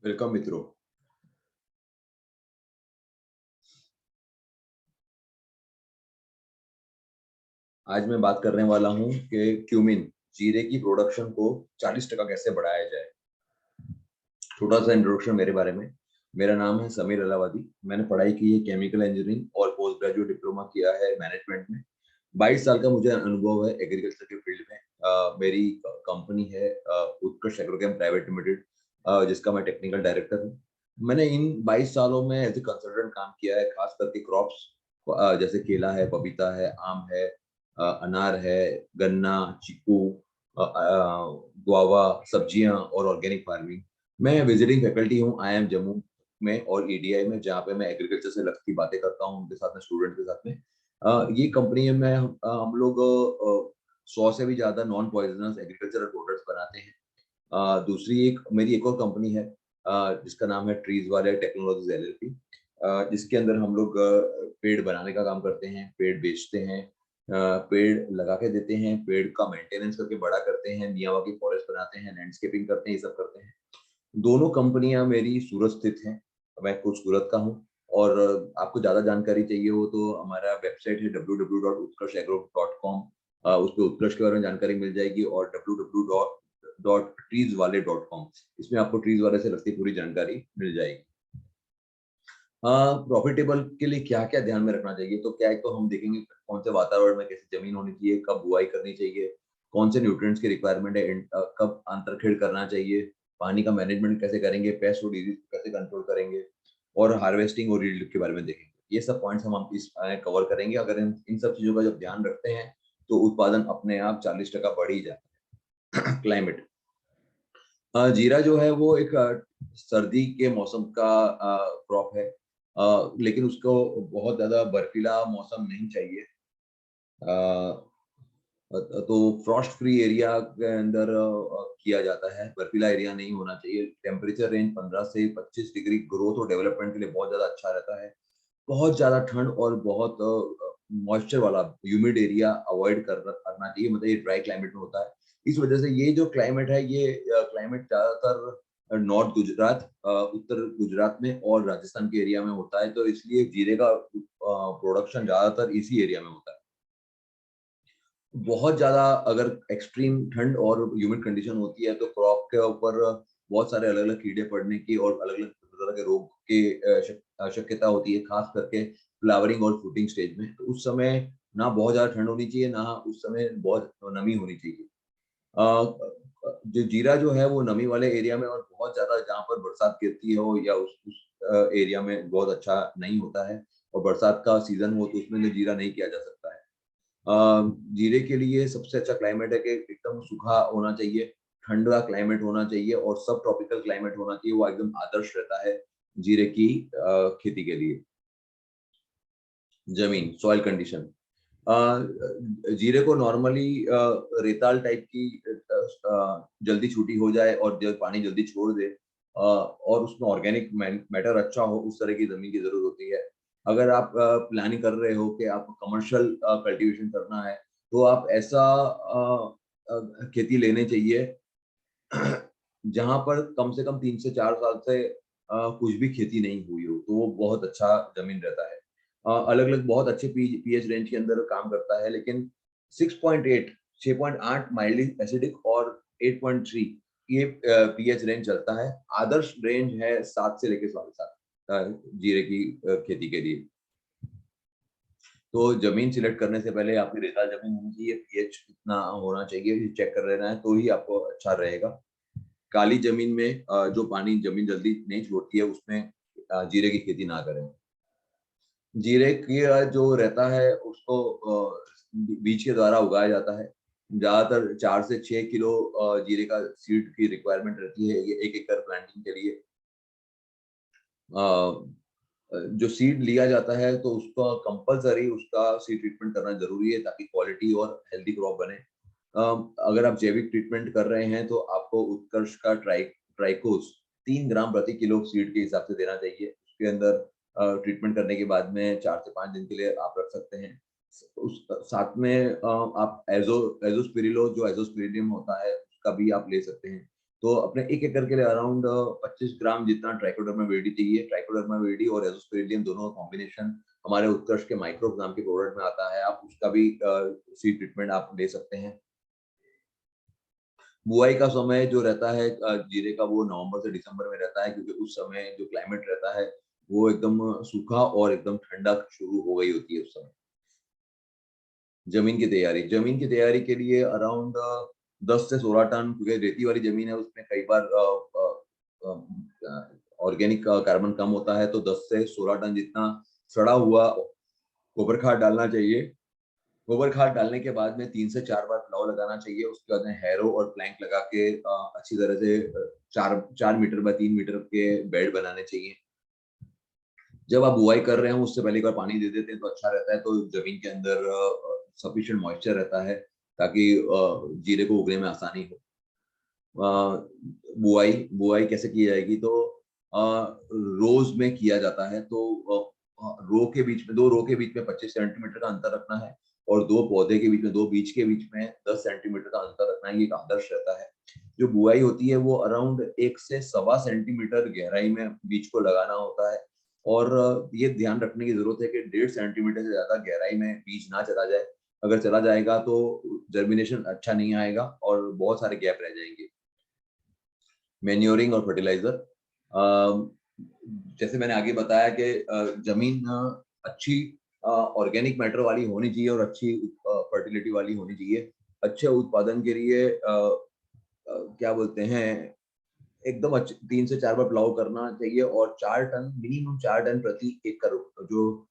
Welcome मित्रों। आज मैं बात करने वाला हूं कि क्यूमिन जीरे की प्रोडक्शन को 40% कैसे बढ़ाया जाए। छोटा सा इंट्रोडक्शन मेरे बारे में। मेरा नाम है समीर अलावादी। मैंने पढ़ाई की है केमिकल इंजीनियरिंग और पोस्ट ग्रेजुएट डिप्लोमा किया है मैनेजमेंट में। 22 साल का मुझे अनुभव है एग्रीकल्चर के फील्ड में। मेरी कंपनी है उत्कर्ष एग्रोकेम प्राइवेट लिमिटेड, जिसका मैं टेक्निकल डायरेक्टर हूँ। मैंने इन 22 सालों में एज ए कंसल्टेंट काम किया है, खास करके क्रॉप्स जैसे केला है, पपीता है, आम है, अनार है, गन्ना, चीकू, गुआवा, सब्जियां और ऑर्गेनिक फार्मिंग। मैं विजिटिंग फैकल्टी हूँ IIM जम्मू में और EDI में, जहाँ पे मैं एग्रीकल्चर से लगती बातें करता हूँ उनके साथ में, स्टूडेंट के साथ में। ये कंपनी में हम लोग 100 से भी ज्यादा नॉन पॉइजनस एग्रीकल्चरल प्रोडक्ट्स बनाते हैं। दूसरी मेरी एक और कंपनी है जिसका नाम है ट्रीज वाले टेक्नोलॉजीज LLP, जिसके अंदर हम लोग पेड़ बनाने का काम करते हैं, पेड़ बेचते हैं, पेड़ लगा के देते हैं, पेड़ का मेंटेनेंस करके बड़ा करते हैं, मियावाकी फॉरेस्ट बनाते हैं, लैंडस्केपिंग करते हैं, ये सब करते हैं। दोनों कंपनियां मेरी सूरत स्थित हैं। मैं खुद सूरत का हूँ। और आपको ज्यादा जानकारी चाहिए हो तो हमारा वेबसाइट है www.utkarshagro.com। उस पर उत्कर्ष के बारे में जानकारी मिल जाएगी, और www.treeswale.com, इसमें आपको ट्रीज वाले से लगती पूरी जानकारी मिल जाएगी। प्रॉफिटेबल के लिए क्या क्या ध्यान में रखना चाहिए, तो क्या है, तो हम देखेंगे कौन से वातावरण में कैसी जमीन होनी चाहिए, कब बुआई करनी चाहिए, कौन से न्यूट्रिएंट्स की रिक्वायरमेंट है, कब अंतरखेड़ करना चाहिए, पानी का मैनेजमेंट कैसे करेंगे, पेस्ट और डिजीज कैसे कंट्रोल करेंगे, और हार्वेस्टिंग और यील्ड के बारे में देखेंगे। ये सब पॉइंट्स हम इस कवर करेंगे। अगर इन सब चीजों का जब ध्यान रखते हैं तो उत्पादन अपने आप 40% बढ़ ही जाता है। क्लाइमेट, जीरा जो है वो एक सर्दी के मौसम का क्रॉप है, लेकिन उसको बहुत ज्यादा बर्फीला मौसम नहीं चाहिए। तो फ्रॉस्ट फ्री एरिया के अंदर किया जाता है, बर्फीला एरिया नहीं होना चाहिए। टेम्परेचर रेंज 15 से 25 डिग्री ग्रोथ और डेवलपमेंट के लिए बहुत ज्यादा अच्छा रहता है। बहुत ज्यादा ठंड और बहुत मॉइस्चर वाला ह्यूमिड एरिया अवॉइड करना चाहिए, मतलब ये ड्राई क्लाइमेट में होता है। इस वजह से ये जो क्लाइमेट है, ये क्लाइमेट ज्यादातर नॉर्थ गुजरात, उत्तर गुजरात में और राजस्थान के एरिया में होता है, तो इसलिए जीरे का प्रोडक्शन ज्यादातर इसी एरिया में होता है। बहुत ज्यादा अगर एक्सट्रीम ठंड और ह्यूमिड कंडीशन होती है तो क्रॉप के ऊपर बहुत सारे अलग अलग कीड़े पड़ने की और अलग अलग तरह के रोग की शक्यता होती है, खास करके फ्लावरिंग और फ्रूटिंग स्टेज में। तो उस समय ना बहुत ज्यादा ठंड होनी चाहिए, ना उस समय बहुत नमी होनी चाहिए। जो जीरा जो है वो नमी वाले एरिया में और बहुत ज्यादा जहाँ पर बरसात गिरती हो या उस एरिया में बहुत अच्छा नहीं होता है, और बरसात का सीजन हो तो उसमें तो जीरा नहीं किया जा सकता है। जीरे के लिए सबसे अच्छा क्लाइमेट है कि एकदम सूखा होना चाहिए, ठंडा क्लाइमेट होना चाहिए और सब ट्रॉपिकल क्लाइमेट होना चाहिए। वो एकदम आदर्श रहता है जीरे की खेती के लिए। जमीन, सॉइल कंडीशन, जीरे को नॉर्मली रेताल टाइप की जल्दी छूटी हो जाए और जब पानी जल्दी छोड़ दे, और उसमें ऑर्गेनिक मैटर अच्छा हो, उस तरह की जमीन की जरूरत होती है। अगर आप प्लानिंग कर रहे हो कि आप कमर्शियल कल्टीवेशन करना है, तो आप ऐसा खेती लेने चाहिए जहां पर कम से कम 3 से 4 साल से कुछ भी खेती नहीं हुई हो, तो वो बहुत अच्छा जमीन रहता है। अलग अलग बहुत अच्छे पीएच रेंज के अंदर काम करता है, लेकिन 6.8, 6.8 माइल्डली एसिडिक और 8.3 ये पीएच रेंज चलता है। आदर्श रेंज है 7 से लेकर 7.5 जीरे की खेती के लिए। तो जमीन सिलेक्ट करने से पहले आपकी रेताल जमीन होनी चाहिए, पीएच कितना होना चाहिए ये चेक कर लेना है, तो ही आपको अच्छा रहेगा। काली जमीन में जो पानी जमीन जल्दी नहीं छोड़ती है, उसमें जीरे की खेती ना करें। जीरे की जो रहता है उसको बीज के द्वारा उगाया जाता है। ज्यादातर 4 से 6 किलो जीरे का सीड की रिक्वायरमेंट रहती है ये 1 एकड़ प्लांटिंग के लिए। जो सीड लिया जाता है तो उसका कंपलसरी उसका सीड ट्रीटमेंट करना जरूरी है, ताकि क्वालिटी और हेल्दी क्रॉप बने। अगर आप जैविक ट्रीटमेंट कर रहे हैं तो आपको उत्कर्ष का ट्राइकोस 3 ग्राम प्रति किलो सीड के हिसाब से देना चाहिए। उसके अंदर ट्रीटमेंट करने के बाद में 4 से 5 दिन के लिए आप रख सकते हैं। उस साथ में आप एजोस्पिरिलो जो एजोस्पिरिडियम होता है उसका भी आप ले सकते हैं। तो अपने 1 एकड़ के लिए अराउंड 25 ग्राम जितना ट्राइकोडर्मा विरिडी चाहिए। ट्राइकोडर्मा विरिडी और एजोस्पेरिडियम दोनों का कॉम्बिनेशन हमारे उत्कर्ष के माइक्रोब नाम के प्रोडक्ट में आता है। आप उसका भी सीड ट्रीटमेंट आप ले सकते हैं। बुआई का समय जो रहता है जीरे का, वो नवंबर से दिसंबर में रहता है, क्योंकि उस समय जो क्लाइमेट रहता है वो एकदम सूखा और एकदम ठंडा शुरू हो गई होती है उस समय। जमीन की तैयारी के लिए अराउंड 10 से 16 टन, क्योंकि रेती वाली जमीन है उसमें कई बार ऑर्गेनिक कार्बन कम होता है, तो 10 से 16 टन जितना सड़ा हुआ गोबर खाद डालना चाहिए। गोबर खाद डालने के बाद में 3 से 4 बार प्लाव लगाना चाहिए। उसके बाद में हैरो और प्लैंक लगा के अच्छी तरह से 4 मीटर बाय 3 मीटर के बेड बनाने चाहिए। जब आप बुआई कर रहे हो उससे पहले एक बार पानी दे देते हैं तो अच्छा रहता है, तो जमीन के अंदर सफिशिएंट मॉइस्चर रहता है, ताकि जीरे को उगने में आसानी हो। बुआई बुआई कैसे की जाएगी, तो रोज में किया जाता है। तो रो के बीच में, 2 रो के बीच में 25 सेंटीमीटर का अंतर रखना है, और 2 पौधे के बीच में, 2 बीज के बीच में 10 सेंटीमीटर का अंतर रखना है। ये एक आदर्श रहता है। जो बुआई होती है वो अराउंड 1 से सवा सेंटीमीटर गहराई में बीज को लगाना होता है, और ये ध्यान रखने की जरूरत है कि 1.5 सेंटीमीटर से ज्यादा गहराई में बीज ना चला जाए। अगर चला जाएगा तो जर्मिनेशन अच्छा नहीं आएगा और बहुत सारे गैप रह जाएंगे। मैन्योरिंग और फर्टिलाइजर, जैसे मैंने आगे बताया कि जमीन अच्छी ऑर्गेनिक मैटर वाली होनी चाहिए और अच्छी फर्टिलिटी वाली होनी चाहिए। अच्छे उत्पादन के लिए क्या बोलते हैं, एकदम अच्छे 3 से 4 बार प्लाव करना चाहिए, और 4 टन, मिनिमम 4 टन प्रति एकड़ जो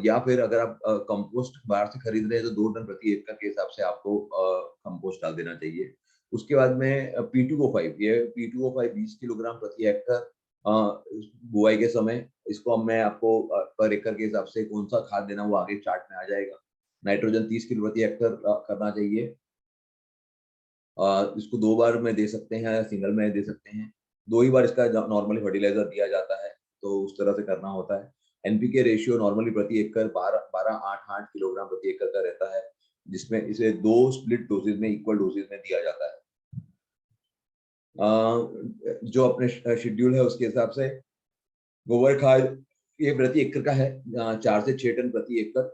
या फिर अगर आप कंपोस्ट बाहर से खरीद रहे हैं तो 2 टन प्रति एकड़ के हिसाब से आपको कंपोस्ट डाल देना चाहिए। उसके बाद में P2O5, ये P2O5 20 किलोग्राम प्रति हेक्टर बुआई के समय, इसको मैं आपको पर एकड़ के हिसाब से कौन सा खाद देना वो आगे चार्ट में आ जाएगा। नाइट्रोजन 30 किलो प्रति हेक्टर करना चाहिए। इसको 2 बार में दे सकते हैं या सिंगल में दे सकते हैं। 2 ही बार इसका नॉर्मली फर्टिलाइजर दिया जाता है, तो उस तरह से करना होता है। एनपीके रेशियो नॉर्मली प्रति एकड़ 12-8 किलोग्राम प्रति एकड़ का रहता है, जिसमें इसे 2 स्प्लिट डोसेज में, इक्वल डोसेज में दिया जाता है। जो अपने शेड्यूल है उसके हिसाब से गोबर खाद ये प्रति एकड़ का है 4 से 6 टन प्रति एकड़।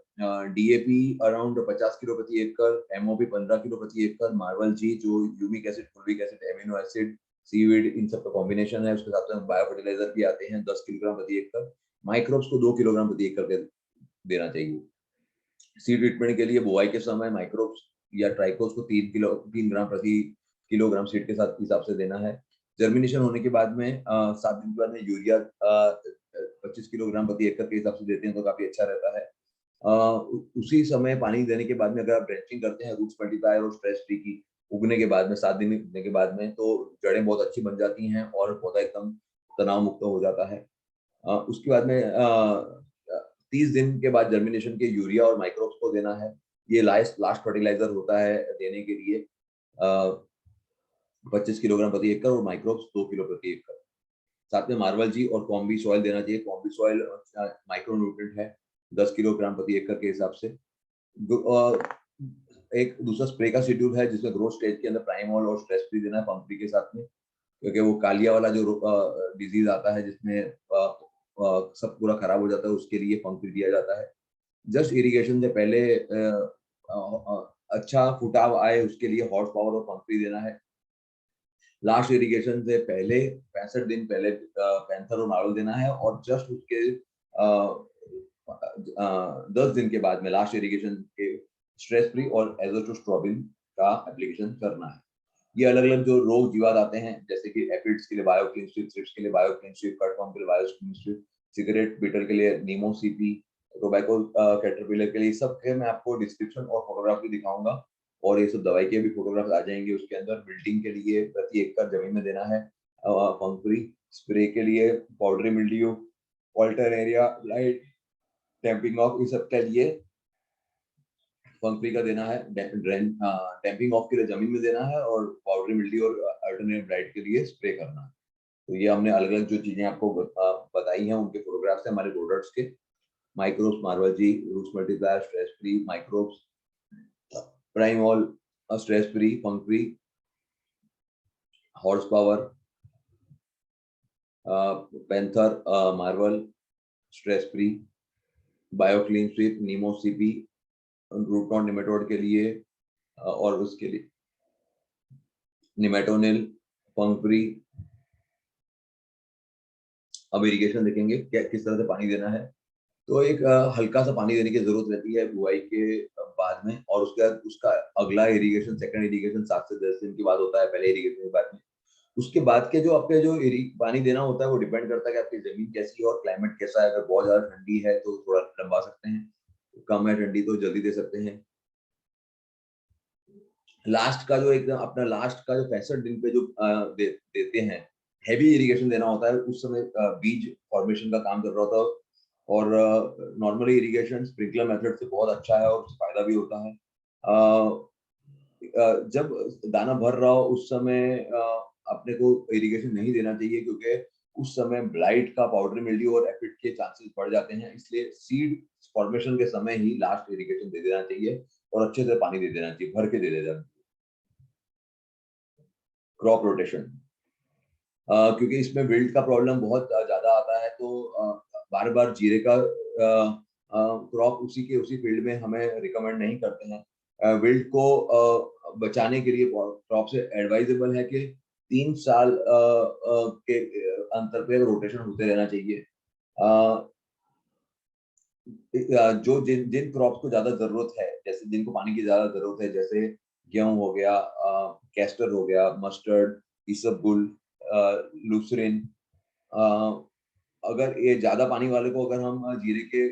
डीएपी अराउंड 50 किलो प्रति एकड़, एमओपी 15 किलो प्रति एकड़, मार्वल जी जो humic acid, fulvic acid, amino acid, seaweed, इन सब का कॉम्बिनेशन है। उसके साथ में बायो फर्टिलाइजर भी आते हैं 10 किलोग्राम प्रति एकड़। माइक्रोब्स को 2 किलोग्राम प्रति एकड़ देना चाहिए। सीड ट्रीटमेंट के लिए बुआई के समय माइक्रोब्स या ट्राइकोस को 3 ग्राम प्रति किलोग्राम सीड के साथ हिसाब से देना है। जर्मिनेशन होने के बाद में 7 दिन के बाद में यूरिया 25 किलोग्राम प्रति एकड़ के हिसाब से देते हैं तो काफी अच्छा रहता है। उसी समय पानी देने के बाद में अगर आप ड्रेंचिंग करते हैं रूट्स मल्टीप्लायर और स्ट्रेस फ्री की, उगने के बाद में 7 दिन उगने के बाद में, तो जड़ें बहुत अच्छी बन जाती हैं और पौधा एकदम तनाव मुक्त हो जाता है। उसके बाद में 30 दिन के बाद जर्मिनेशन के यूरिया और माइक्रोब्स को देना है। ये लास्ट फर्टिलाइजर होता है देने के लिए। 25 किलोग्राम प्रति एकड़ और माइक्रोब्स 2 किलो प्रति एकड़। साथ में मार्वल जी और कॉम्बी सॉइल देना चाहिए। कॉम्बी सॉइल माइक्रो न्यूट्रिएंट है 10 किलोग्राम प्रति एकड़ के हिसाब से। एक दूसरा स्प्रे का शेड्यूल है जिसमें ग्रोथ स्टेज के अंदर प्राइमोल और स्ट्रेस फ्री देना है पंपी के साथ में, क्योंकि वो कालिया वाला जो डिजीज आता है जिसमें सब पूरा खराब हो जाता है, उसके लिए पंपी दिया जाता है। जस्ट इरिगेशन से पहले अच्छा फुटाव आए उसके लिए हॉर्स पावर और पंपी देना है। लास्ट इरिगेशन से पहले 65 दिन पहले पैंथर और मार्वल देना है, और जस्ट उसके 10 दिन के बाद में लास्ट इरिगेशन के स्ट्रेस फ्री और एजोट्रोस्ट्रोबिन का एप्लीकेशन करना है। ये अलग अलग जो रोग जीवात आते हैं, जैसे कि एफिड्स के लिए बायोक्लीन स्ट्रिप, थ्रिप्स के लिए बायोक्लीन स्ट्रिप, कटवर्म के लिए बायोक्लीन स्ट्रिप, सिगरेट बीटर के लिए नीमो सीपी, टोबैको कैटरपिलर के लिए, सब के मैं आपको डिस्क्रिप्शन और फोटोग्राफ भी दिखाऊंगा, और ये सब दवाई के भी फोटोग्राफ आ जाएंगे उसके अंदर। बिल्डिंग के लिए प्रति एकड़ जमीन में देना है फंगरी, स्प्रे के लिए powdery mildew, alternaria blight, damping off, इस सब के लिए फंगरी का देना है। टैंपिंग ऑफ के लिए जमीन में देना है, और पाउडरी मिल्ड्यू और अल्टरनेट ब्राइट के लिए स्प्रे करना है। तो ये हमने अलग अलग जो चीजें आपको बताई हैं उनके फोटोग्राफ्स हैं हमारे प्रोडक्ट्स के। Microbes Marvel G, roots multiplier, stress free, microbes, Primol, stress free, Fungri, horse power, Panther, Marvel, stress free, Bioclean Sweep, Nimo CP root knot nematode के लिए, और उसके लिए निमेटोनिल, पंगप्री। अब इरिगेशन देखेंगे क्या किस तरह से पानी देना है। तो एक हल्का सा पानी देने की जरूरत रहती है बुआई के बाद में, और उसके बाद उसका अगला इरिगेशन, सेकंड इरिगेशन 7 से 10 दिन के बाद होता है, पहले इरिगेशन के बाद में। उसके बाद के जो आपके जो पानी देना होता है वो डिपेंड करता है कि आपकी जमीन कैसी है और क्लाइमेट कैसा है। अगर बहुत ज्यादा ठंडी है तो थोड़ा लंबा सकते हैं, कम है ठंडी तो जल्दी दे सकते हैं। लास्ट का जो एकदम अपना लास्ट का जो 65 दिन पे जो देते हैं, हैवी इरिगेशन देना होता है, उस समय बीज फॉर्मेशन का काम कर रहा होता है। और नॉर्मली इरिगेशन स्प्रिंकलर मेथड से बहुत अच्छा है और फायदा भी होता है। जब दाना भर रहा हो उस समय अपने को इरिगेशन नहीं देना चाहिए, क्योंकि उस समय ब्लाइट का, पाउडर मिल्ड्यू और एफिड के चांसेस बढ़ जाते हैं। इसलिए सीड फॉर्मेशन के समय ही लास्ट इरिगेशन दे देना चाहिए और अच्छे से पानी दे देना चाहिए, भर के दे देना चाहिए। क्रॉप रोटेशन, क्योंकि इसमें विल्ट का प्रॉब्लम बहुत ज्यादा आता है, तो बार बार जीरे का क्रॉप उसी फील्ड में हमें रिकमेंड नहीं करते हैं। विल्ट को बचाने के लिए क्रॉप से एडवाइजेबल है कि 3 साल के अंतर पे रोटेशन होते रहना चाहिए। जो जिन जिन क्रॉप्स को ज्यादा जरूरत है, जैसे जिनको पानी की ज्यादा जरूरत है, जैसे गेहूं हो गया, कैस्टर हो गया, मस्टर्ड, इसबगुल, लूसरिन, अगर ये ज्यादा पानी वाले को अगर हम जीरे के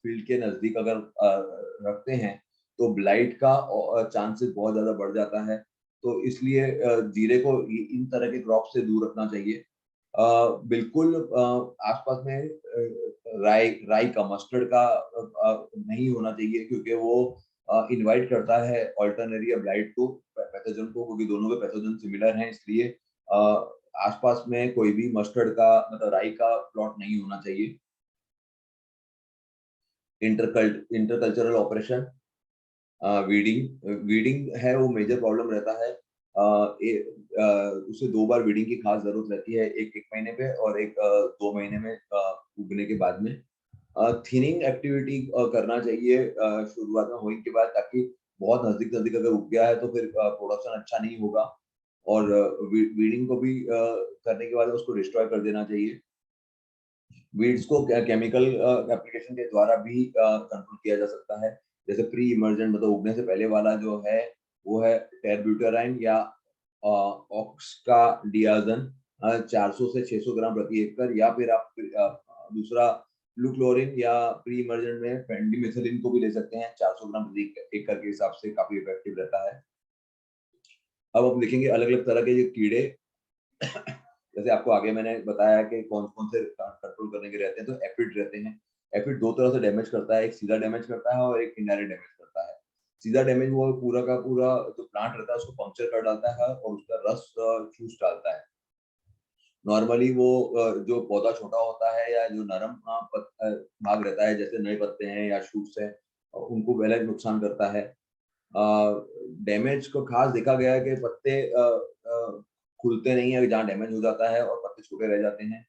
फील्ड के नजदीक अगर रखते हैं तो ब्लाइट का चांसेस बहुत ज्यादा बढ़ जाता है। तो इसलिए जीरे को इन तरह के क्रॉप से दूर रखना चाहिए। बिल्कुल आसपास में राई राई का, मस्टर्ड का नहीं होना चाहिए, क्योंकि वो इनवाइट करता है ऑल्टरनेरिया ब्लाइट को, पैथोजन को, क्योंकि दोनों के पैथोजन सिमिलर हैं। इसलिए आसपास में कोई भी मस्टर्ड का, मतलब राई का प्लॉट नहीं होना चाहिए। इंटरकल्चरल ऑपरेशन, वीडिंग है वो मेजर प्रॉब्लम रहता है। उसे 2 बार वीडिंग की खास जरूरत रहती है, एक 1 महीने पे और एक 2 महीने में उगने के बाद में। थिनिंग एक्टिविटी करना चाहिए शुरुआत में होइंग के बाद, ताकि बहुत नजदीक नजदीक अगर उग गया है तो फिर प्रोडक्शन अच्छा नहीं होगा। और वीडिंग को भी करने के बाद उसको डिस्ट्रॉय कर देना चाहिए। वीड्स को केमिकल एप्लीकेशन के द्वारा भी कंट्रोल किया जा सकता है। जैसे प्री इमर्जेंट, मतलब उगने से पहले वाला जो है वो है टेरब्यूटाराइन या ऑक्स का डियाजन, 400 से 600 ग्राम प्रति एकड़, या फिर आप दूसरा फ्लूक्लोरिन, या प्री इमर्जेंट में पेंडिमिथिलिन को भी ले सकते हैं। 400 ग्राम प्रति एकड़ के हिसाब से काफी इफेक्टिव रहता है। अब हम देखेंगे अलग अलग तरह के ये कीड़े। जैसे आपको आगे मैंने बताया कि कौन कौन से कंट्रोल करने के रहते हैं, तो एफिड रहते हैं। एफिड 2 तरह से डैमेज करता है, एक सीधा डैमेज करता है और एक इनडायरेक्ट डैमेज करता है। सीधा डैमेज वो पूरा का पूरा जो प्लांट रहता है उसको पंक्चर कर डालता है और उसका रस चूस डालता है। नॉर्मली वो जो पौधा छोटा होता है या जो नरम भाग रहता है, जैसे नए पत्ते हैं या शूट्स हैं, उनको पहले नुकसान करता है। डैमेज को खास देखा गया है कि पत्ते खुलते नहीं है जहाँ डैमेज हो जाता है, और पत्ते छोटे रह जाते हैं।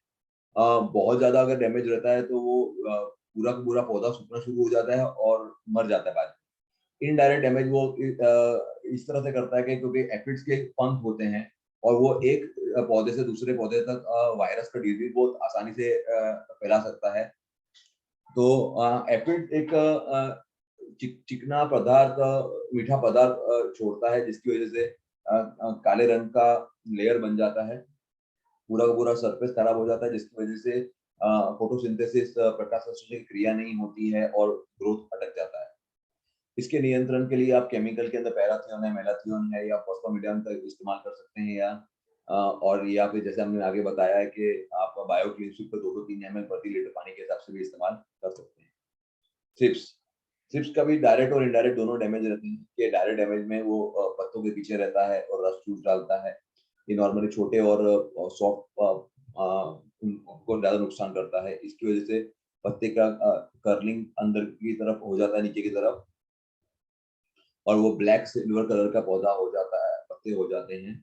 बहुत ज्यादा अगर डैमेज रहता है तो वो पूरा का पूरा पौधा सूखना शुरू हो जाता है और मर जाता है बाद में। इनडायरेक्ट डैमेज वो इस तरह से करता है कि क्योंकि एफिड्स के पंख होते हैं और वो एक पौधे से दूसरे पौधे तक वायरस का डिजीज बहुत आसानी से फैला सकता है। तो एफिड एक चिकना पदार्थ, मीठा पदार्थ छोड़ता है, जिसकी वजह से काले रंग का लेयर बन जाता है, पूरा का पूरा सरफेस खराब हो जाता है, जिसकी वजह से फोटोसिंथेसिस, प्रकाश संश्लेषण की क्रिया नहीं होती है और ग्रोथ अटक जाता है। इसके नियंत्रण के लिए आप केमिकल के अंदर पैराथियोन है, मेलाथियोन है, या फॉस्फोमिडियम का इस्तेमाल कर सकते हैं, और या फिर जैसे हमने आगे बताया है कि आप बायोक्लीनशिप को 2 से 3 ml प्रति लीटर पानी के हिसाब से भी इस्तेमाल कर सकते हैं। सिप्स, सिप्स का भी डायरेक्ट और इनडायरेक्ट दोनों डैमेज रहते हैं। कि डायरेक्ट डैमेज में वो पत्तों के पीछे रहता है और रस चूस डालता है। ये नॉर्मली छोटे और सॉफ्ट उनको ज्यादा नुकसान करता है। इसकी वजह से पत्ते का कर्लिंग अंदर की तरफ हो जाता है, नीचे की तरफ, और वो ब्लैक सिल्वर कलर का पौधा हो जाता है, पत्ते हो जाते हैं।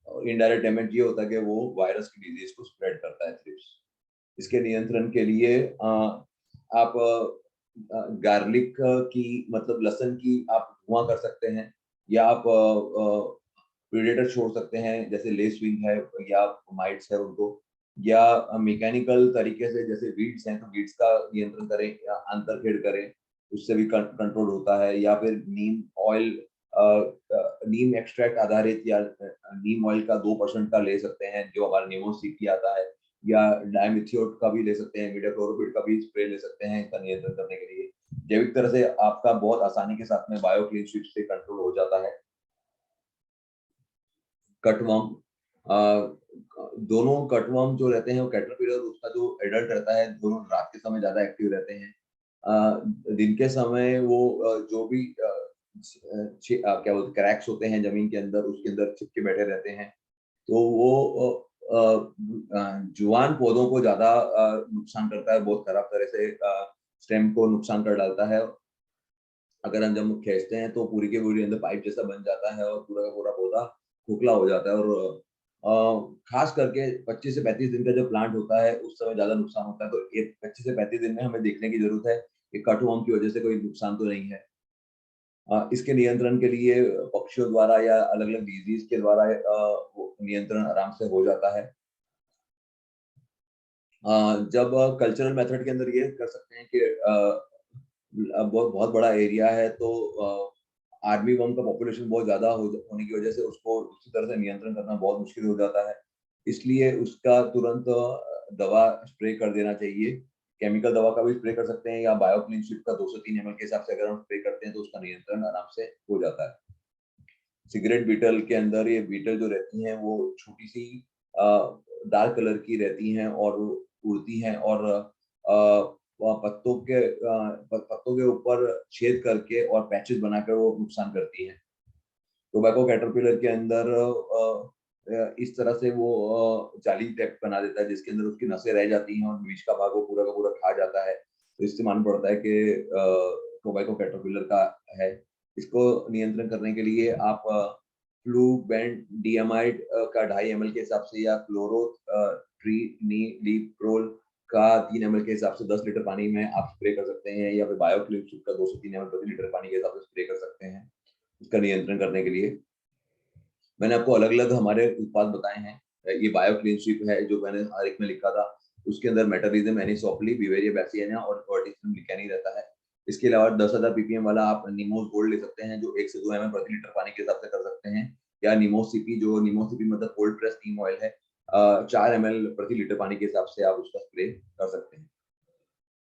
इनडायरेक्ट डैमेज ये होता है कि वो वायरस की डिजीज को स्प्रेड करता है, थ्रिप्स। इसके नियंत्रण के लिए आप गार्लिक की मतलब लहसुन की आप धुआं कर सकते हैं, या आप प्रेडेटर छोड़ सकते हैं जैसे लेसविंग है या माइट्स है उनको, या मैकेनिकल तरीके से जैसे वीड्स हैं तो वीड्स का नियंत्रण करें या अंतरखेड़ करें, उससे भी कंट्रोल होता है। या फिर नीम ऑयल, नीम एक्सट्रैक्ट आधारित या नीम ऑयल का 2% का ले सकते हैं जो हमारा निमोसिटी आता है, या डायमिथियोट का भी ले सकते हैं, मीडाक्लोरोपिड का भी स्प्रे ले सकते हैं इसका नियंत्रण करने के लिए। जैविक तरह से आपका बहुत आसानी के साथ में बायोक्लीन स्विच से कंट्रोल हो जाता है। कटवर्म, दोनों कटवर्म जो रहते हैं वो कैटरपिलर उसका जो एडल्ट रहता है दोनों रात के समय ज्यादा एक्टिव रहते हैं। दिन के समय वो जो भी क्या बोलते क्रैक्स होते हैं जमीन के अंदर उसके अंदर छिपके बैठे रहते हैं, तो वो जुआन पौधों को ज्यादा नुकसान करता है, बहुत खराब तरह से स्टेम को नुकसान कर डालता है। अगर हम जब खींचते हैं तो पूरी के पूरी अंदर पाइप जैसा बन जाता है और पूरा का पूरा पौधा खोखला हो जाता है। और खास करके 25 से 35 दिन का जो प्लांट होता है उस समय ज्यादा नुकसान होता है। तो एक 25 से 35 दिन में हमें देखने की जरूरत है कि कटवर्म की वजह से कोई नुकसान तो नहीं है। इसके नियंत्रण के लिए पक्षियों द्वारा या अलग अलग डिजीज के द्वारा वो नियंत्रण आराम से हो जाता है। जब कल्चरल मेथड के अंदर ये कर सकते हैं कि बहुत बहुत बड़ा एरिया है तो आर्मी वर्म का पॉपुलेशन बहुत ज्यादा होने की वजह से उसको उसी तरह से नियंत्रण करना बहुत मुश्किल हो जाता है। इसलिए उसका तुरंत दवा स्प्रे कर देना चाहिए। केमिकल दवा का भी स्प्रे कर सकते हैं या बायोक्लीन स्विप का 2 से 3 ml के हिसाब से अगर हम स्प्रे करते हैं तो उसका नियंत्रण आराम से हो जाता है। सिगरेट बीटल के अंदर ये बीटल जो रहती हैं वो छोटी सी डार्क कलर की रहती हैं और वो उड़ती हैं और पत्तों के ऊपर छेद करके और पैचेस बनाकर वो नुकसान करती हैं। टोबैको कैटरपिलर के अंदर इस तरह से वो जाली टाइप बना देता है जिसके अंदर उसकी नसें रह जाती हैं और बीच का भाग वो पूरा का पूरा खा जाता है। तो इससे मालूम पड़ता है कि टोबैको कैटरपिलर का है। इसको नियंत्रण करने के लिए आप फ्लूबेंड डियामाइड का 2.5 ml के हिसाब से या क्लोरो ट्रीनिलीप्रोल का 3 ml के हिसाब से 10 लीटर पानी में आप स्प्रे कर सकते हैं, या फिर बायोक्लिप का 2 से 3 ml प्रति लीटर पानी के हिसाब से स्प्रे कर सकते हैं इसका नियंत्रण करने के लिए। मैंने आपको अलग अलग हमारे उत्पाद बताए हैं। ये बायोक्लीन स्वीप है जो मैंने हर एक में लिखा था, उसके अंदर मेटारिज्म एनिसोप्ली बिवेरिया बैसियाना और वर्टिसिज्म लिकेनी रहता है। इसके अलावा 10,000 ppm वाला आप निमोस गोल्ड ले सकते हैं जो 1 से 2 ml प्रति लीटर पानी के हिसाब से कर सकते हैं, या निमोसिपी जो निमोसिपी मतलब कोल्ड प्रेस नीम ऑयल है 4 ml प्रति लीटर पानी के हिसाब से आप उसका स्प्रे कर सकते हैं।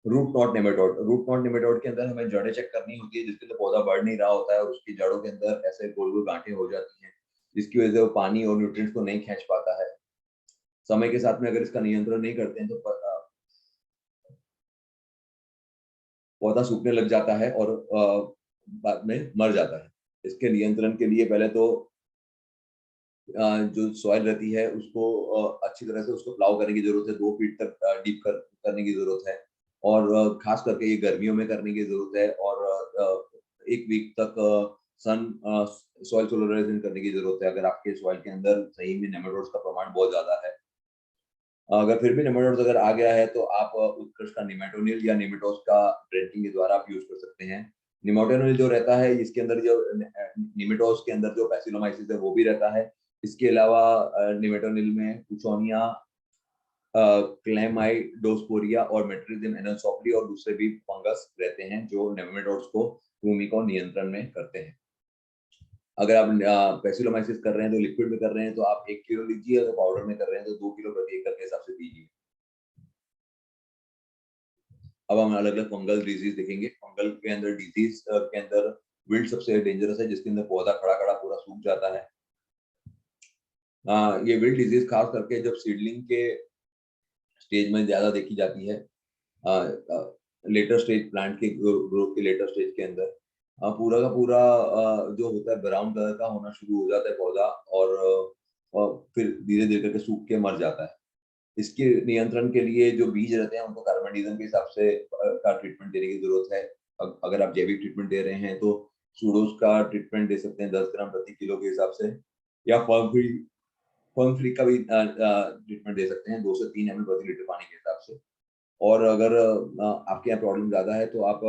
रूट नॉट नेमेटोड के अंदर हमें जड़ें चेक करनी होती है जिसके अंदर पौधा बढ़ नहीं रहा होता है और उसकी जड़ों के अंदर ऐसे गोल गोल गांठें हो जाती हैं जिसकी वजह से वो पानी और न्यूट्रिएंट्स को नहीं खींच पाता है। समय के साथ में अगर इसका नियंत्रण नहीं करते हैं तो पौधा सूखने लग जाता है और बाद में मर जाता है। इसके नियंत्रण के लिए पहले तो जो सॉइल रहती है उसको अच्छी तरह से उसको प्लाउ करने की जरूरत है, 2 फीट तक डीप करने की जरूरत है और खास करके ये गर्मियों में करने की जरूरत है और 1 वीक तक सन सॉइल सोलराइजेशन करने की जरूरत है अगर आपके सॉइल के अंदर सही में नेमाटोड्स का प्रमाण बहुत ज्यादा है। अगर फिर भी नेमाटोड्स अगर आ गया है तो आप उत्कृष्ट का निमेटोनिल या निमेटोस का ड्रेंचिंग के द्वारा आप यूज कर सकते हैं। निमेटोनिल जो रहता है इसके अंदर जो निमेटोस के अंदर जो बैसिलोमाइसिस है वो भी रहता है। इसके अलावा निमेटोनिल में पुचोनिया, क्लेमाइडोस्पोरिया और मेट्रिज्म एनोसोप्ली और दूसरे भी फंगस रहते हैं जो नेमेटोड्स को कृमि को नियंत्रण में करते हैं। अगर आप बैसिलोमाइसिस कर रहे हैं तो लिक्विड में कर रहे हैं तो आप 1 किलो लीजिए, अगर पाउडर में कर रहे हैं तो 2 किलो प्रति एकड़ के हिसाब से दीजिए। अब हम अलग अलग फंगल डिजीज देखेंगे। फंगल के अंदर डिजीज के अंदर विल्ट सबसे डेंजरस है जिसके अंदर पौधा खड़ा खड़ा पूरा सूख जाता है। ये विल्ट डिजीज खास करके जब सीडलिंग के स्टेज में ज्यादा देखी जाती है, लेटर स्टेज प्लांट के ग्रोथ के लेटर स्टेज के अंदर पूरा का पूरा जो होता है ब्राउन कलर का होना शुरू हो जाता है पौधा और फिर धीरे धीरे करके सूख के मर जाता है। इसके नियंत्रण के लिए जो बीज रहते हैं उनको कार्बोनिज्म के हिसाब से का ट्रीटमेंट देने की जरूरत है। अगर आप जैविक ट्रीटमेंट दे रहे हैं तो सूडोज का ट्रीटमेंट दे सकते हैं 10 ग्राम प्रति किलो के हिसाब से, या फर्म फीड फंग फ्री का भी ट्रीटमेंट दे सकते हैं 2 से 3 ml प्रति लीटर पानी के हिसाब से। और अगर आपके यहाँ प्रॉब्लम ज़्यादा है तो आप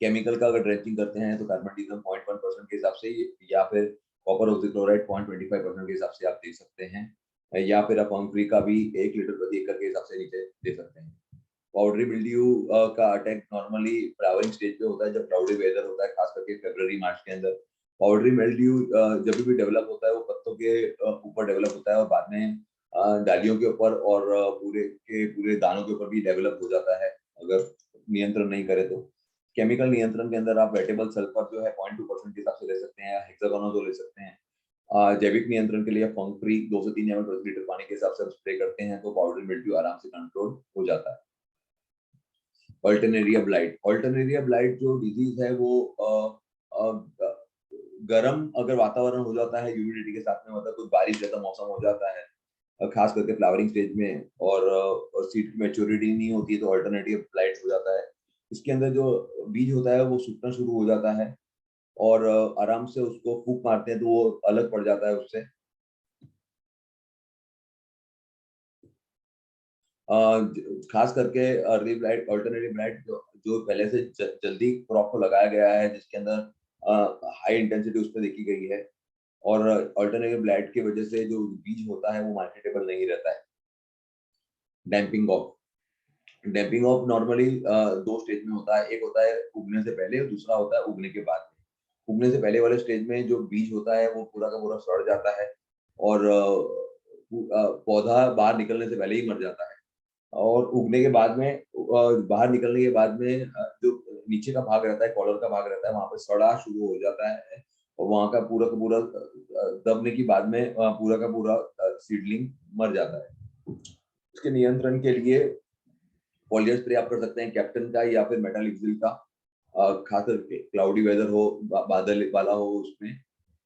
केमिकल का अगर ड्रेंचिंग करते हैं तो कार्बोनेटिज्म 0.1% के हिसाब से, या फिर कॉपर ऑक्सीक्लोराइड 0.25% के हिसाब से आप दे सकते हैं, या फिर आप फंग फ्री का भी 1 लीटर प्रति एकड़ के हिसाब से नीचे दे सकते हैं। पाउडरी मिल्ड्यू का अटैक नॉर्मली फ्लावरिंग स्टेज पे होता है, जब क्लाउडी वेदर होता है, खास करके फरवरी मार्च के अंदर। पाउडरी मिल्ड्यू जब भी डेवलप होता है वो पत्तों के ऊपर डेवलप होता है और बाद में डालियों के ऊपर और पूरे के पूरे दानों के ऊपर भी डेवलप हो जाता है, अगर नियंत्रण नहीं करे तो। केमिकल नियंत्रण के अंदर आप वेटेबल सल्फर जो है 0.2% के हिसाब से ले सकते हैं, या हेक्सागोनाजोल ले सकते हैं। जैविक नियंत्रण के लिए फंग फ्री 2 से 3 ml प्रति लीटर पानी के हिसाब से स्प्रे करते हैं तो पाउडरी मिल्ड्यू आराम से कंट्रोल हो जाता है। ऑल्टरनेरिया ब्लाइट जो डिजीज है वो गर्म अगर वातावरण हो जाता है ह्यूमिडिटी के साथ में, मतलब कुछ बारिश जैसा मौसम हो जाता है, खास करके फ्लावरिंग स्टेज में, और सीड की मैच्योरिटी नहीं होती है तो ऑल्टरनेटिव ब्लाइट हो जाता है। इसके अंदर जो बीज होता है वो सूखना शुरू हो जाता है और आराम से उसको फूंक मारते हैं तो वो अलग पड़ जाता है उससे। खास करके अर्ली ब्लाइट, ऑल्टरनेटिव ब्लाइट जो पहले से जल्दी क्रॉप को लगाया गया है, जिसके अंदर हाई इंटेंसिटी उसमें देखी गई है, और ऑल्टरनेटिव ब्लाइट की वजह से जो बीज होता है वो मार्केटेबल नहीं रहता है। डैम्पिंग ऑफ नॉर्मली 2 स्टेज में होता है, एक होता है उगने से पहले और दूसरा होता है उगने के बाद में। उगने से पहले वाले स्टेज में जो बीज होता है वो पूरा का पूरा सड़ जाता है और पौधा बाहर निकलने से पहले ही मर जाता है। और उगने के बाद में बाहर निकलने के बाद में जो नीचे का भाग रहता है, कॉलर का भाग रहता है, वहाँ पे सड़ा शुरू हो जाता है और वहाँ का पूरा दबने की बाद में पूरा का पूरा सीडलिंग मर जाता है। इसके नियंत्रण के लिए फॉलियर स्प्रे आप कर सकते हैं, कैप्टन का या फिर मेटालिक्सिल का, खास करके क्लाउडी वेदर हो, बादल वाला हो उसमें।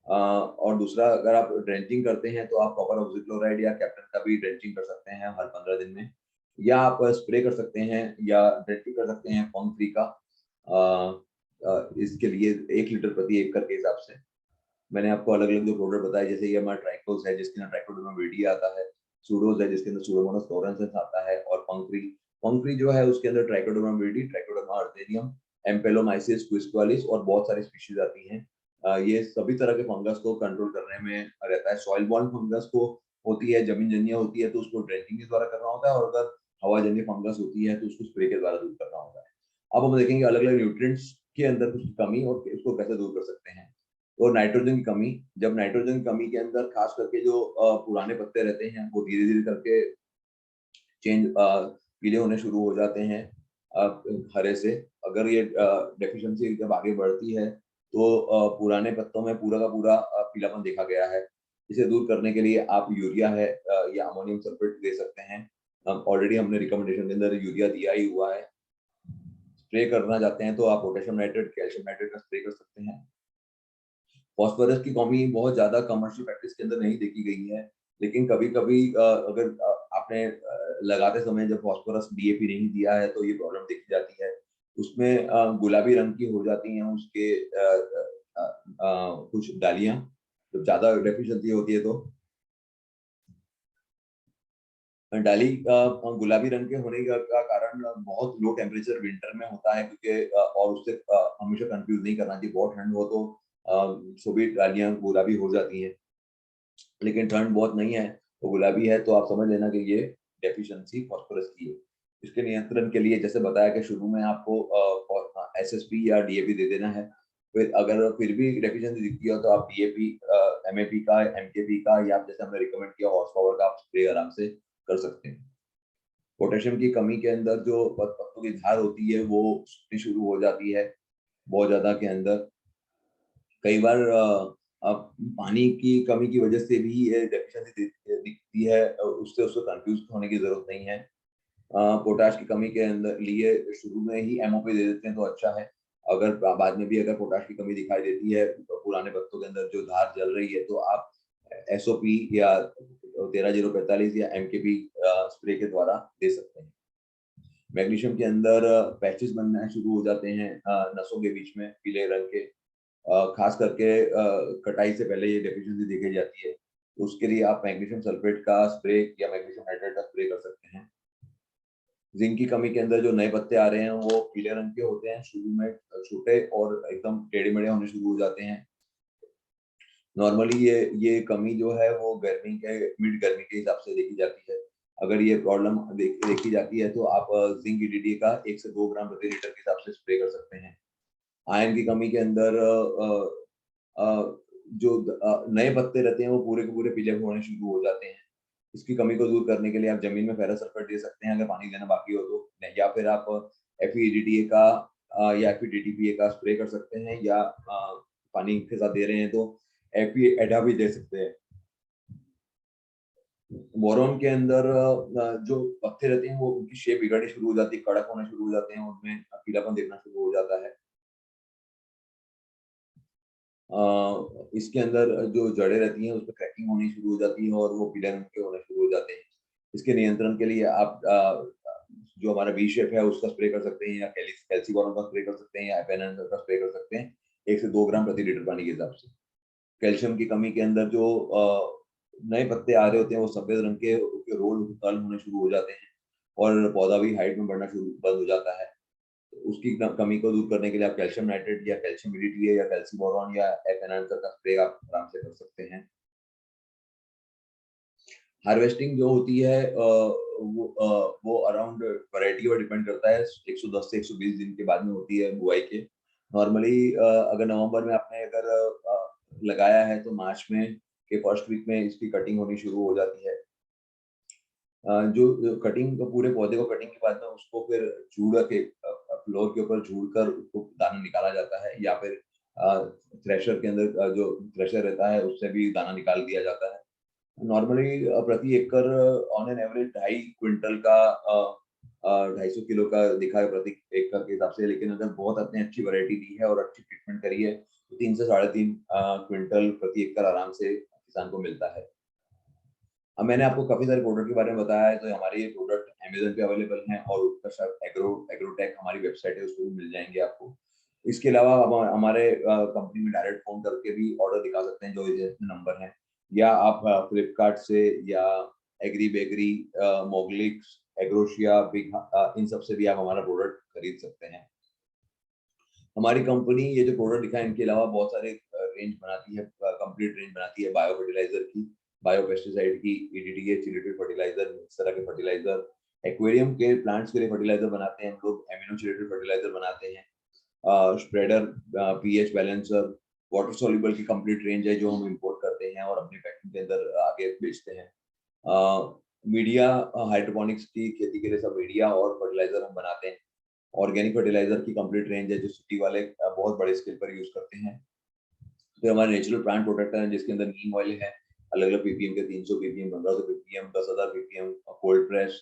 और दूसरा, अगर आप ड्रेंचिंग करते हैं तो आप कॉपर ऑक्सीक्लोराइड या कैप्टन का भी ड्रेंचिंग कर सकते हैं हर 15 दिन में, या आप स्प्रे कर सकते हैं या ड्रेंचिंग कर सकते हैं फंग फ्री का। इसके लिए 1 लीटर प्रति एकड़ के हिसाब से मैंने आपको अलग अलग जो प्रोडक्ट बताए, जैसे ये हमारा ट्राइकोस है जिसके अंदर ट्राइकोडर्मा विरिडी आता है, सूडोज है जिसके अंदर सूडोमोनास फ्लोरेंसिस आता है, और फंग फ्री जो है उसके अंदर ट्राइकोडर्मा विरिडी, ट्राइकोडर्मा अर्जेनियम, एम्पेलोमाइसिस क्विस्कुलालिस और बहुत सारी स्पीशीज आती हैं। ये सभी तरह के फंगस को कंट्रोल करने में रहता है। सॉइल बॉर्न फंगस को होती है, जमीन जन्य होती है तो उसको ड्रेंचिंग के द्वारा करना होता है, और अगर हवा जन्य फंगस होती है तो उसको स्प्रे के द्वारा दूर करना होता है। अब हम देखेंगे अलग अलग न्यूट्रिएंट्स के अंदर कुछ कमी और उसको कैसे दूर कर सकते हैं। और नाइट्रोजन की कमी, जब नाइट्रोजन की कमी के अंदर खास करके जो पुराने पत्ते रहते हैं वो धीरे धीरे करके चेंज पीले होने शुरू हो जाते हैं हरे से। अगर ये डेफिशिएंसी जब आगे बढ़ती है तो पुराने पत्तों में पूरा का पूरा पीलापन देखा गया है। इसे दूर करने के लिए आप यूरिया है या अमोनियम सल्फेट दे सकते हैं। ऑलरेडी हमने रिकमेंडेशन के अंदर यूरिया दिया ही हुआ है। स्प्रे करना चाहते हैं तो आप पोटेशियम नाइट्रेट, कैल्शियम नाइट्रेट का स्प्रे कर सकते हैं। फॉस्फोरस की कमी बहुत ज्यादा कमर्शियल प्रैक्टिस के अंदर नहीं देखी गई है, लेकिन कभी-कभी अगर आपने लगाते समय जब फॉस्फोरस डीएपी नहीं दिया है तो ये प्रॉब्लम देखी जाती है। उसमें गुलाबी रंग की हो जाती हैं उसके कुछ डालियाँ, जब ज़्यादा डेफिशिएंसी होती है तो। डाली गुलाबी रंग के होने का कारण बहुत लो टेम्परेचर विंटर में होता है, क्योंकि और उससे हमेशा कंफ्यूज नहीं करना चाहिए। बहुत ठंड हो तो सभी डालियाँ गुलाबी हो जाती हैं, लेकिन ठंड बहुत नहीं है तो गुलाबी है तो आप समझ लेना कि ये डेफिशिएंसी फास्फोरस की है। इसके नियंत्रण के लिए जैसे बताया कि शुरू में आपको एसएसपी या डीएपी दे देना है। फिर अगर फिर भी डेफिशिएंसी दिखती है तो आप डीएपी, एमएपी का, एमकेपी का, या जैसे हमने रिकमेंड किया हॉर्स पावर का आप स्प्रे आराम से कर सकते हैं। पोटेशियम की कमी के अंदर जो पत्तों की धार होती है वो सूखनी शुरू हो जाती है बहुत ज्यादा के अंदर। कई बार पानी की कमी की वजह से भी ये डेफिशिएंसी दिखती है, उससे उसको कंफ्यूज होने की जरूरत नहीं है। पोटाश की कमी के अंदर लिए शुरू में ही एमओपी दे देते हैं तो अच्छा है। अगर बाद में भी अगर पोटाश की कमी दिखाई देती है तो पुराने पत्तों के अंदर जो धार जल रही है तो आप एसओपी या 13-045 या एमकेपी स्प्रे के द्वारा दे सकते हैं। मैग्नीशियम के अंदर पैचेस बनना शुरू हो जाते हैं नसों के बीच में पीले रंग के, खास करके कटाई से पहले ये डेफिशिएंसी देखी जाती है। तो उसके लिए आप मैग्नीशियम सल्फेट का स्प्रे या मैग्नीशियम नाइट्रेट का स्प्रे कर सकते हैं। जिंक की कमी के अंदर जो नए पत्ते आ रहे हैं वो पीले रंग के होते हैं, शुरू में छोटे और एकदम टेढ़े-मेढ़े होने शुरू हो जाते हैं। नॉर्मली ये कमी जो है वो गर्मी के मिड गर्मी के हिसाब से देखी जाती है। अगर ये प्रॉब्लम देखी जाती है तो आप जिंक ईडीटी का 1 से 2 ग्राम प्रति लीटर के हिसाब से स्प्रे कर सकते हैं। आयरन की कमी के अंदर नए पत्ते रहते हैं वो पूरे के पूरे पीले होने शुरू हो जाते हैं। इसकी कमी को दूर करने के लिए आप जमीन में फेरस सल्फेट दे सकते हैं अगर पानी देना बाकी हो तो, या फिर आप एफईडीटीए का या एफईडीटीपीए का स्प्रे कर सकते हैं, या पानी के साथ दे रहे हैं तो एफई एडा भी दे सकते हैं। बोरोन के अंदर जो पत्ते रहते हैं वो उनकी शेप बिगड़नी शुरू हो जाती है, कड़क होने शुरू हो जाते हैं, उनमें पीलापन दिखना शुरू हो जाता है। इसके अंदर जो जड़ें रहती हैं उसमें क्रैकिंग होनी शुरू हो जाती है और वो पीले रंग के होने शुरू हो जाते हैं। इसके नियंत्रण के लिए आप जो हमारा वी शेप है उसका स्प्रे कर सकते हैं, या कैल्सीबोरॉन का स्प्रे कर सकते हैं, या एफएनएन का स्प्रे कर सकते हैं 1 से 2 ग्राम प्रति लीटर पानी के हिसाब से। कैल्शियम की कमी के अंदर जो नए पत्ते आ रहे होते हैं वो सफेद रंग के, उसके रोल काल होने शुरू हो जाते हैं और पौधा भी हाइट में बढ़ना शुरू बंद हो जाता है। उसकी कमी को दूर करने के लिए आप कैल्शियम नाइट्रेट या कैल्शियम ईडीटीए या कैल्सीबोरॉन या एफएनएंसर का स्प्रे आप आराम से कर सकते हैं। हार्वेस्टिंग जो होती है वो अराउंड वैरायटी पर डिपेंड करता है। 110 से 120 दिन के बाद में होती है बुआई के। नॉर्मली अगर नवंबर में आपने अगर लगाया है तो मार्च में के फर्स्ट वीक में इसकी कटिंग होनी शुरू हो जाती है। जो कटिंग पूरे पौधे को कटिंग के बाद में उसको फिर जूड़ के फ्लोर के ऊपर जूड़ कर उसको दाना निकाला जाता है, या फिर थ्रेशर के अंदर जो थ्रेशर रहता है उससे भी दाना निकाल दिया जाता है। नॉर्मली प्रति एकड़ ऑन एन एवरेज 2.5 क्विंटल का 250 किलो का दिखा है प्रति एकड़ के हिसाब से, लेकिन अगर बहुत अपने अच्छी वैरायटी दी है और अच्छी ट्रीटमेंट करी है तो 3 से 3.5 क्विंटल प्रति एकड़ आराम से किसान को मिलता है। अब मैंने आपको काफ़ी सारे प्रोडक्ट के बारे में बताया है, तो हमारे ये प्रोडक्ट अमेज़न पे अवेलेबल हैं और उत्कर्ष एग्रोटेक हमारी वेबसाइट है, उसपे भी मिल जाएँगे आपको। इसके अलावा आप हमारे कंपनी में डायरेक्ट फ़ोन करके भी ऑर्डर दिखा सकते हैं, जो ये नंबर है, या आप फ्लिपकार्ट से या एग्री बेकरी, मोगलिक्स, एग्रोशिया, इन सब से भी आप हमारा प्रोडक्ट खरीद सकते हैं। हमारी कंपनी ये जो प्रोडक्ट दिखा है इनके अलावा बहुत सारे रेंज बनाती है, कंप्लीट रेंज बनाती है बायो फर्टिलाइजर की, बायो पेस्टिसाइड की, ईडीटीए, चिलेटेड फर्टिलाइजर, इस तरह के फर्टिलाइजर, एक्वेरियम के प्लांट्स के लिए फर्टिलाइजर बनाते हैं हम लोग, एमिनो चिलेटेड फर्टिलाइजर बनाते हैं, spreader, pH balancer, water soluble की कंप्लीट रेंज है जो हम इंपोर्ट करते हैं और अपनी पैकिंग के अंदर आगे बेचते हैं। मीडिया, हाइड्रोपोनिक्स की खेती के लिए सब मीडिया और फर्टिलाइजर हम बनाते हैं। ऑर्गेनिक फर्टिलाइजर की कंप्लीट रेंज है जो सिटी वाले बहुत बड़े स्केल पर यूज करते हैं। फिर हमारे नेचुरल प्लांट प्रोटेक्टर हैं जिसके अंदर नीम ऑयल है, अलग अलग पीपीएम के 300 ppm, 1500 ppm, 10,000 ppm, cold press,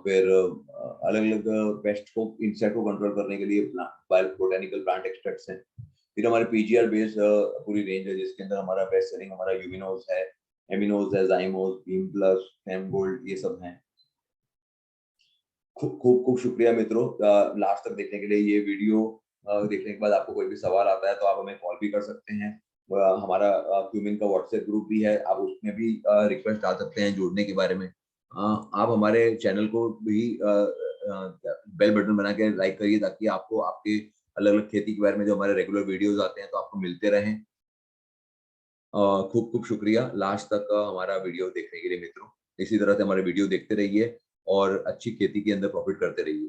फिर अलग अलग पेस्ट को, इंसेक्ट को कंट्रोल करने के लिए बोटेनिकल प्लांट एक्सट्रैक्ट्स हैं। फिर हमारे पीजीआर बेस्ड पूरी रेंज है जिसके अंदर हमारा बेस्ट सेलिंग हमारा यूमिनोज है, एमिनोज है, जाइमोज, बीम प्लस, फेम गोल्ड, ये सब हैं। खूब खूब खूब शुक्रिया मित्रों, लास्ट तक देखने के लिए। ये वीडियो देखने के बाद आपको कोई भी सवाल आता है तो आप हमें कॉल भी कर सकते हैं। हमारा क्यूमिन का व्हाट्सएप ग्रुप भी है, आप उसमें भी रिक्वेस्ट डाल सकते हैं जुड़ने के बारे में। आप हमारे चैनल को भी बेल बटन बना के लाइक करिए ताकि आपको आपके अलग अलग खेती के बारे में जो हमारे रेगुलर वीडियोज आते हैं तो आपको मिलते रहें। खूब खूब शुक्रिया लास्ट तक हमारा वीडियो देखने के लिए मित्रों। इसी तरह से हमारे वीडियो देखते रहिए और अच्छी खेती के अंदर प्रॉफिट करते रहिए।